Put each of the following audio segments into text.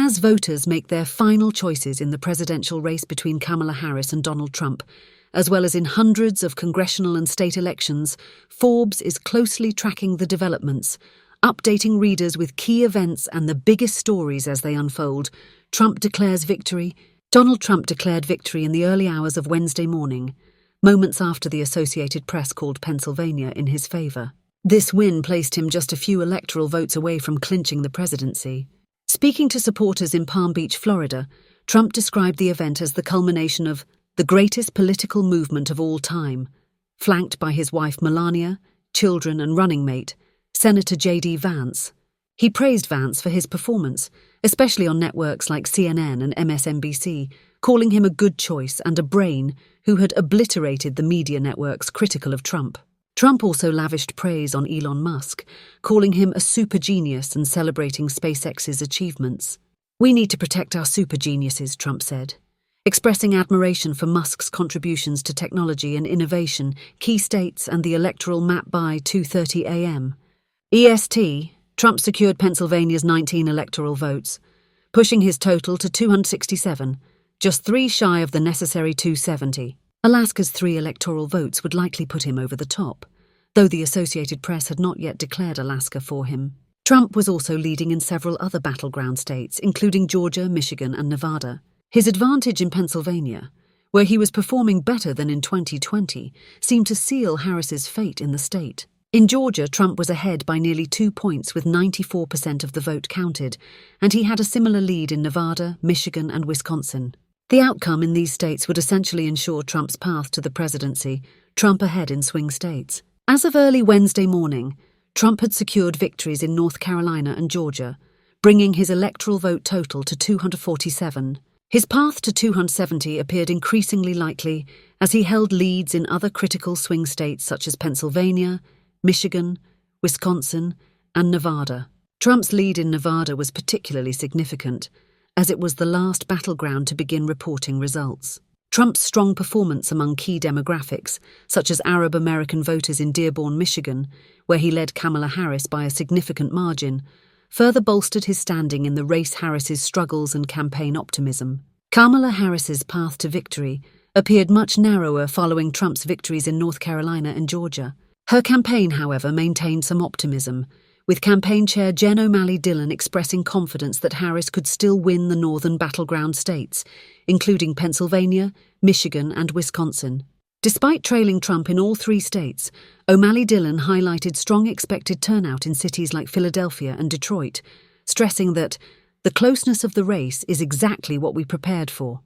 As voters make their final choices in the presidential race between Kamala Harris and Donald Trump, as well as in hundreds of congressional and state elections, Forbes is closely tracking the developments, updating readers with key events and the biggest stories as they unfold. Trump declares victory. Donald Trump declared victory in the early hours of Wednesday morning, moments after the Associated Press called Pennsylvania in his favor. This win placed him just a few electoral votes away from clinching the presidency. Speaking to supporters in Palm Beach, Florida, Trump described the event as the culmination of the greatest political movement of all time, flanked by his wife Melania, children and running mate, Senator J.D. Vance. He praised Vance for his performance, especially on networks like CNN and MSNBC, calling him a good choice and a brain who had obliterated the media networks critical of Trump. Trump also lavished praise on Elon Musk, calling him a super genius and celebrating SpaceX's achievements. "We need to protect our super geniuses," Trump said, expressing admiration for Musk's contributions to technology and innovation, key states and the electoral map. By 2:30 a.m. EST, Trump secured Pennsylvania's 19 electoral votes, pushing his total to 267, just 3 shy of the necessary 270. Alaska's 3 electoral votes would likely put him over the top, though the Associated Press had not yet declared Alaska for him. Trump was also leading in several other battleground states, including Georgia, Michigan, and Nevada. His advantage in Pennsylvania, where he was performing better than in 2020, seemed to seal Harris's fate in the state. In Georgia, Trump was ahead by nearly 2 points with 94% of the vote counted, and he had a similar lead in Nevada, Michigan, and Wisconsin. The outcome in these states would essentially ensure Trump's path to the presidency, Trump ahead in swing states. As of early Wednesday morning, Trump had secured victories in North Carolina and Georgia, bringing his electoral vote total to 247. His path to 270 appeared increasingly likely as he held leads in other critical swing states such as Pennsylvania, Michigan, Wisconsin, and Nevada. Trump's lead in Nevada was particularly significant, as it was the last battleground to begin reporting results. Trump's strong performance among key demographics, such as Arab American voters in Dearborn, Michigan, where he led Kamala Harris by a significant margin, further bolstered his standing in the race. Harris's struggles and campaign optimism. Kamala Harris's path to victory appeared much narrower following Trump's victories in North Carolina and Georgia. Her campaign, however, maintained some optimism, with campaign chair Jen O'Malley Dillon expressing confidence that Harris could still win the northern battleground states, including Pennsylvania, Michigan, and Wisconsin. Despite trailing Trump in all 3 states, O'Malley Dillon highlighted strong expected turnout in cities like Philadelphia and Detroit, stressing that the closeness of the race is exactly what we prepared for.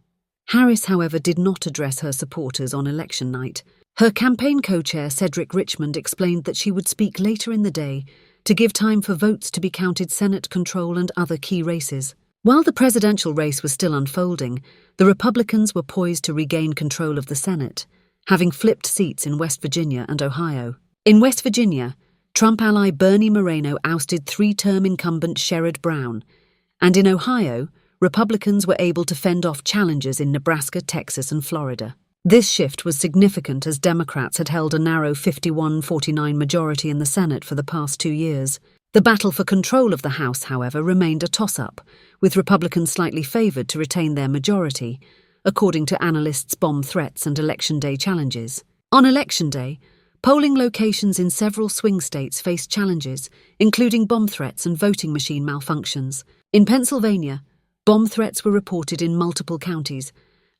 Harris, however, did not address her supporters on election night. Her campaign co-chair Cedric Richmond explained that she would speak later in the day to give time for votes to be counted, Senate control and other key races. While the presidential race was still unfolding, the Republicans were poised to regain control of the Senate, having flipped seats in West Virginia and Ohio. In West Virginia, Trump ally Bernie Moreno ousted 3-term incumbent Sherrod Brown, and in Ohio, Republicans were able to fend off challengers in Nebraska, Texas, and Florida. This shift was significant as Democrats had held a narrow 51-49 majority in the Senate for the past 2 years. The battle for control of the House, however, remained a toss-up, with Republicans slightly favored to retain their majority, according to analysts' bomb threats and Election Day challenges. On Election Day, polling locations in several swing states faced challenges, including bomb threats and voting machine malfunctions. In Pennsylvania, bomb threats were reported in multiple counties,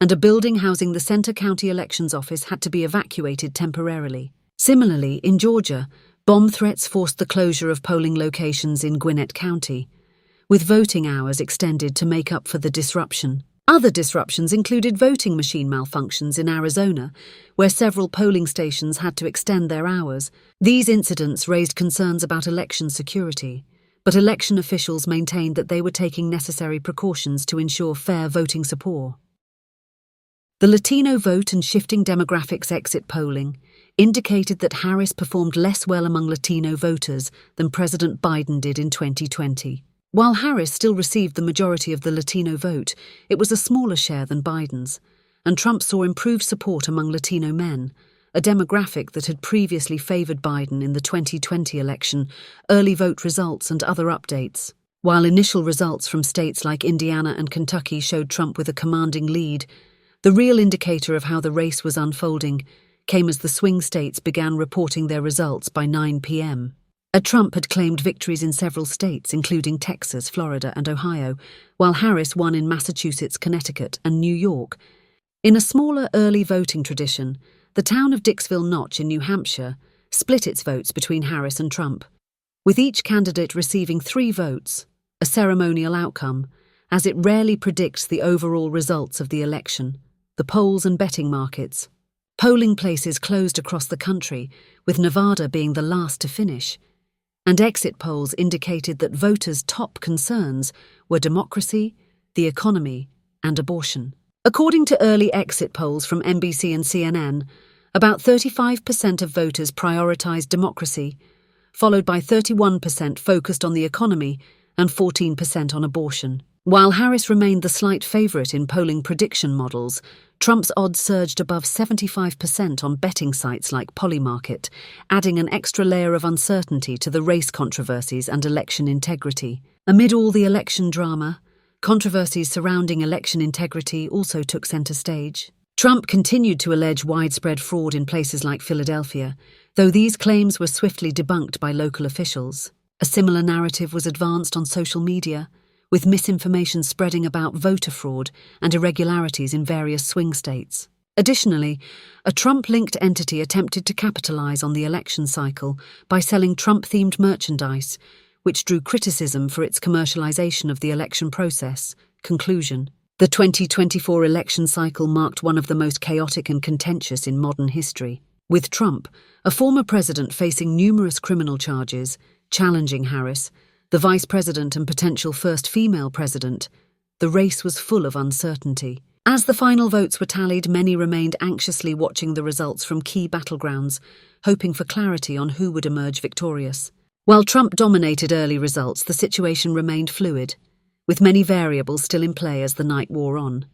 and a building housing the Center County Elections Office had to be evacuated temporarily. Similarly, in Georgia, bomb threats forced the closure of polling locations in Gwinnett County, with voting hours extended to make up for the disruption. Other disruptions included voting machine malfunctions in Arizona, where several polling stations had to extend their hours. These incidents raised concerns about election security, but election officials maintained that they were taking necessary precautions to ensure fair voting support. The Latino vote and shifting demographics exit polling indicated that Harris performed less well among Latino voters than President Biden did in 2020. While Harris still received the majority of the Latino vote, it was a smaller share than Biden's, and Trump saw improved support among Latino men, a demographic that had previously favored Biden in the 2020 election. Early vote results and other updates. While initial results from states like Indiana and Kentucky showed Trump with a commanding lead, the real indicator of how the race was unfolding came as the swing states began reporting their results by 9 p.m. Trump had claimed victories in several states, including Texas, Florida, and Ohio, while Harris won in Massachusetts, Connecticut, and New York. In a smaller early voting tradition, the town of Dixville Notch in New Hampshire split its votes between Harris and Trump, with each candidate receiving 3 votes, a ceremonial outcome, as it rarely predicts the overall results of the election. The polls and betting markets. Polling places closed across the country, with Nevada being the last to finish, and exit polls indicated that voters' top concerns were democracy, the economy, and abortion. According to early exit polls from NBC and CNN, about 35% of voters prioritized democracy, followed by 31% focused on the economy and 14% on abortion. While Harris remained the slight favorite in polling prediction models, Trump's odds surged above 75% on betting sites like Polymarket, adding an extra layer of uncertainty to the race controversies and election integrity. Amid all the election drama, controversies surrounding election integrity also took center stage. Trump continued to allege widespread fraud in places like Philadelphia, though these claims were swiftly debunked by local officials. A similar narrative was advanced on social media, with misinformation spreading about voter fraud and irregularities in various swing states. Additionally, a Trump-linked entity attempted to capitalize on the election cycle by selling Trump-themed merchandise, which drew criticism for its commercialization of the election process. Conclusion: the 2024 election cycle marked one of the most chaotic and contentious in modern history, with Trump, a former president facing numerous criminal charges, challenging Harris, the vice president and potential first female president. The race was full of uncertainty. As the final votes were tallied, many remained anxiously watching the results from key battlegrounds, hoping for clarity on who would emerge victorious. While Trump dominated early results, the situation remained fluid, with many variables still in play as the night wore on.